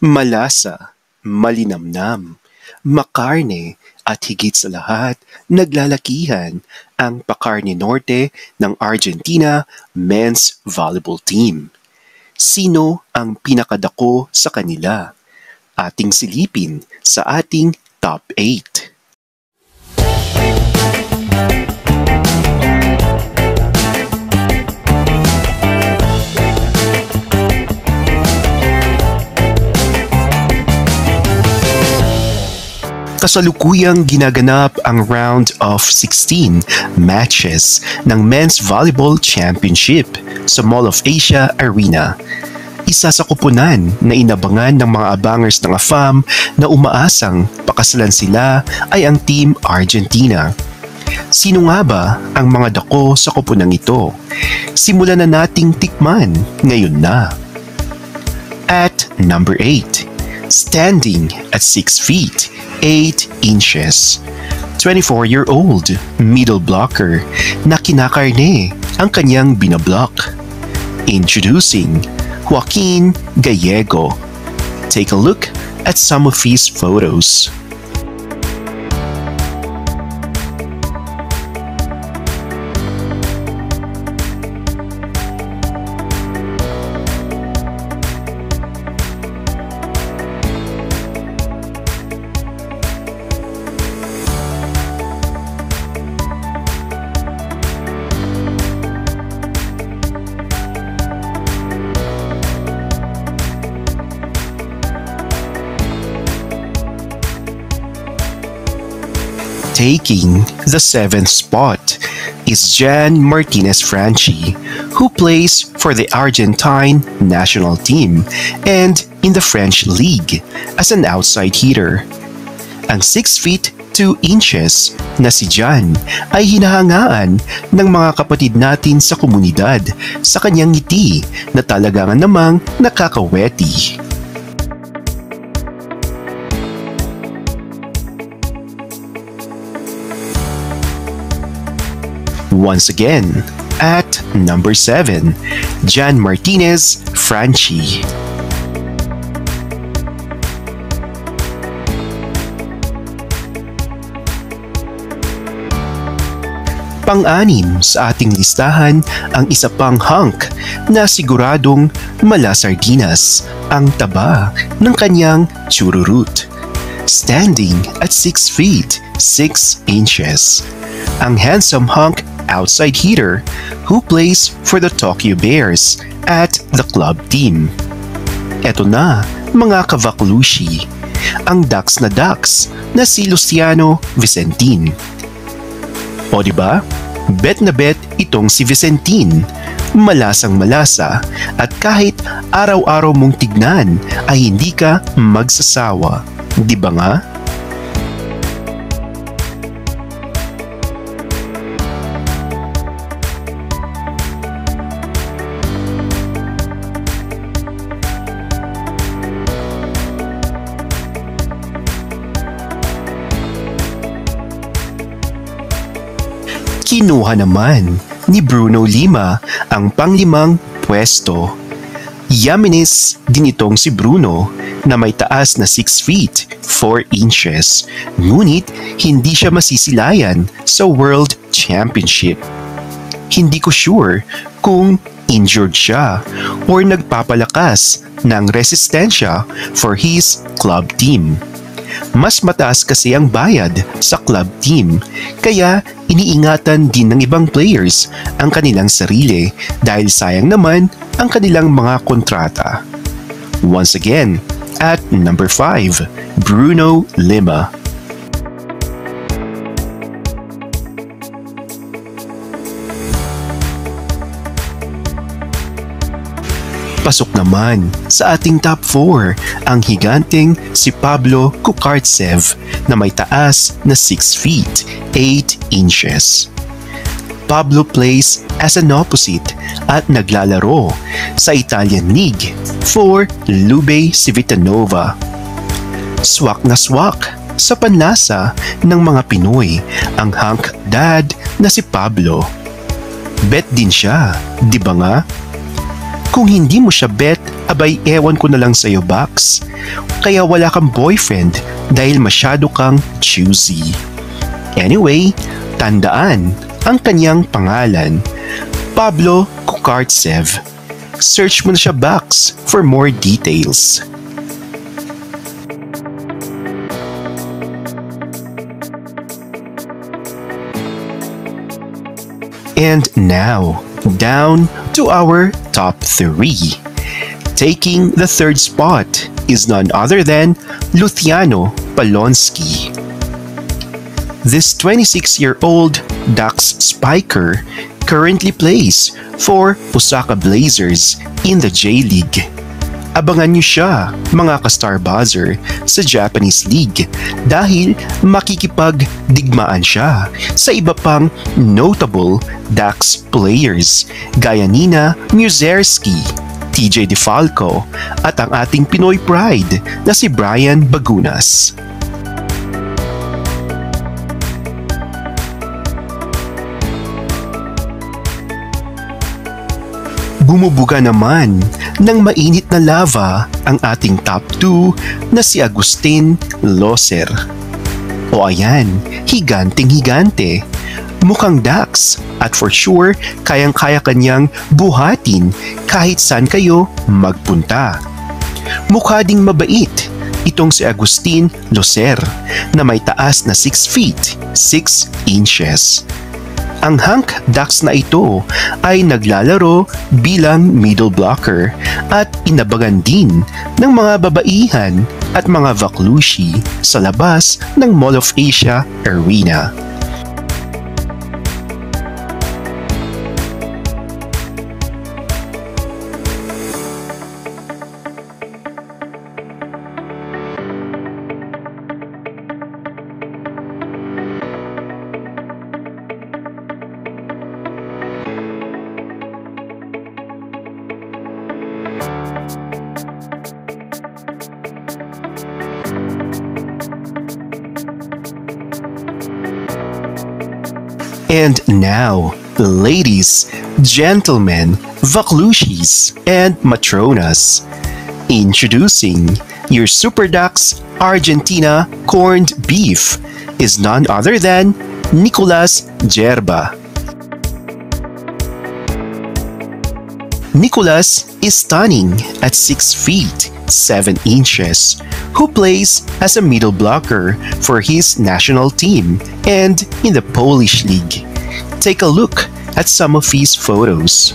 Malasa, malinamnam, makarne at higit sa lahat, naglalakihan ang Pakarne Norte ng Argentina Men's Volleyball Team. Sino ang pinakadako sa kanila? Ating silipin sa ating Top 8. Kasalukuyang ginaganap ang round of 16 matches ng Men's Volleyball Championship sa Mall of Asia Arena. Isa sa kupunan na inabangan ng mga abangers ng AFAM na umaasang pakasalan sila ay ang Team Argentina. Sino nga ba ang mga dako sa kupunang ito? Simulan na nating tikman ngayon na. At number 8, standing at 6 feet 8 inches. 24-year-old middle blocker na kinakarne ang kanyang binablock. Introducing Joaquin Gallego. Take a look at some of his photos. Taking the 7th spot is Jan Martinez Franchi, who plays for the Argentine national team and in the French league as an outside hitter. Ang 6 feet 2 inches na si Jan ay hinahangaan ng mga kapatid natin sa komunidad sa kanyang ngiti na talagang namang nakakaweti. Once again, at number 7, Jan Martinez Franchi. Pang-anim sa ating listahan ang isa pang hunk na siguradong malasardinas ang taba ng kanyang chururut. Standing at 6 feet 6 inches. Ang handsome hunk outside hitter who plays for the Tokyo Bears at the club team. Eto na mga kavaklushi, ang Ducks na si Luciano Vicentin. O diba? Bet na bet itong si Vicentin. Malasang malasa at kahit araw-araw mong tignan ay hindi ka magsasawa. Diba nga? Kinuha naman ni Bruno Lima ang panglimang pwesto. Yaminis din itong si Bruno na may taas na 6 feet 4 inches, ngunit hindi siya masisilayan sa World Championship. Hindi ko sure kung injured siya or nagpapalakas ng resistensya for his club team. Mas mataas kasi ang bayad sa club team, kaya iniingatan din ng ibang players ang kanilang sarili dahil sayang naman ang kanilang mga kontrata. Once again, at number 5, Bruno Lima. Pasok naman sa ating top 4 ang higanteng si Pablo Kukartsev na may taas na 6 feet 8 inches. Pablo plays as an opposite at naglalaro sa Italian League for Lube Civitanova. Swak na swak sa panlasa ng mga Pinoy ang hunk dad na si Pablo. Bet din siya, di ba nga? Kung hindi mo siya bet Abay, ewan ko na lang sa'yo, Bax. Kaya wala kang boyfriend dahil masyado kang choosy. Anyway, tandaan ang kanyang pangalan, Pablo Kukartsev. Search mo na siya, Bax, for more details. And now, down to our top 3. Taking the third spot is none other than Luciano Polonsky. This 26-year-old Ducks spiker currently plays for Osaka Blazers in the J-League. Abangan niyo siya, mga ka-Star Buzzer, sa Japanese League dahil makikipagdigmaan siya sa iba pang notable Ducks players gaya Nina Muzerski, TJ DeFalco at ang ating Pinoy Pride na si Brian Bagunas. Bumubuga naman ng mainit na lava ang ating top 2 na si Agustin Loser. O ayan, higanting-higante. Mukhang Ducks at for sure kayang-kaya kanyang buhatin kahit saan kayo magpunta. Mukha ding mabait itong si Agustin Loser na may taas na 6 feet 6 inches. Ang hunk Ducks na ito ay naglalaro bilang middle blocker at inabagan din ng mga babaihan at mga vaklushi sa labas ng Mall of Asia Arena. And now, ladies, gentlemen, Vaklushis, and Matronas, introducing your Super Ducks Argentina corned beef is none other than Nicolas Gerba. Nicolas is stunning at 6 feet 7 inches, who plays as a middle blocker for his national team and in the Polish League. Take a look at some of his photos.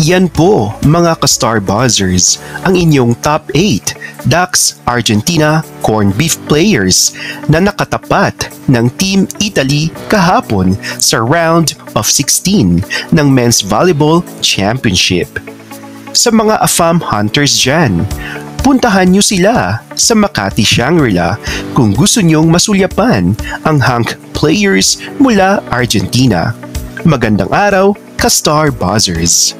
Yan po mga ka-Star Buzzers ang inyong top 8 Ducks Argentina corned beef players na nakatapat ng Team Italy kahapon sa round of 16 ng Men's Volleyball Championship. Sa mga AFAM hunters dyan, puntahan nyo sila sa Makati Shangri-La kung gusto nyong masulyapan ang hunk players mula Argentina. Magandang araw, ka-Star Buzzers!